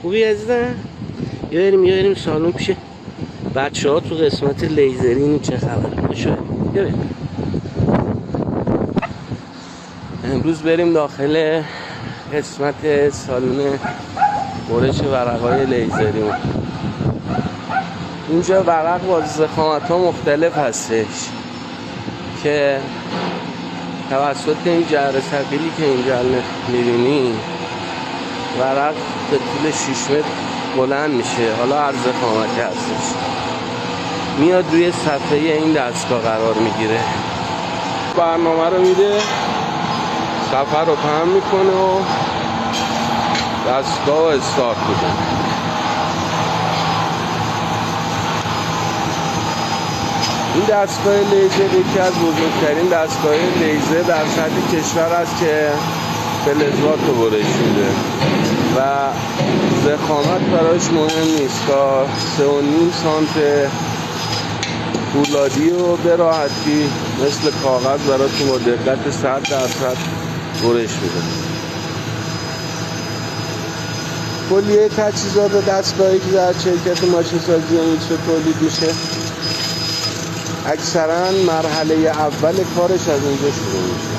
خوبی عزیزم؟ یه بریم سالن پیش بچه ها تو قسمت لیزری. این چه خبره؟ باشو بریم. امروز بریم داخل قسمت سالن برش ورقای لیزری. اینجا ورق با ضخامت ها مختلف هستش که توسط این جره ثقیلی که اینجا میبینی ورق به طول 6 متر بلند میشه. حالا هر ضخامتی هستش میاد روی صفحه این دستگاه قرار میگیره، برنامه رو میده، صفحه رو پهن میکنه و دستگاه رو استارت میده. این دستگاه لیزر یکی از بزرگترین دستگاه لیزر در سطح کشور است که فلزات رو برش میده و ضخامت براش مهم نیست. تا 3.5 سانت فولادی رو به راحتی مثل کاغذ براتون با دقت 100% برش میده. کلیه تجهیزات و دستگاهی که در شرکت ماشین سازی میترو تولید میشه اکثرا مرحله اول کارش از اینجا شروع میشه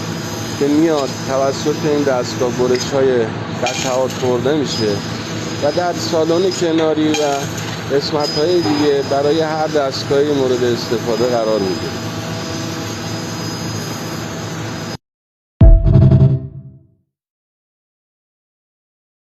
که میاد توسط این دستگاه برش های قطعات خورده میشه و در سالن کناری و قسمت های دیگه برای هر دستگاهی مورد استفاده قرار میگیره.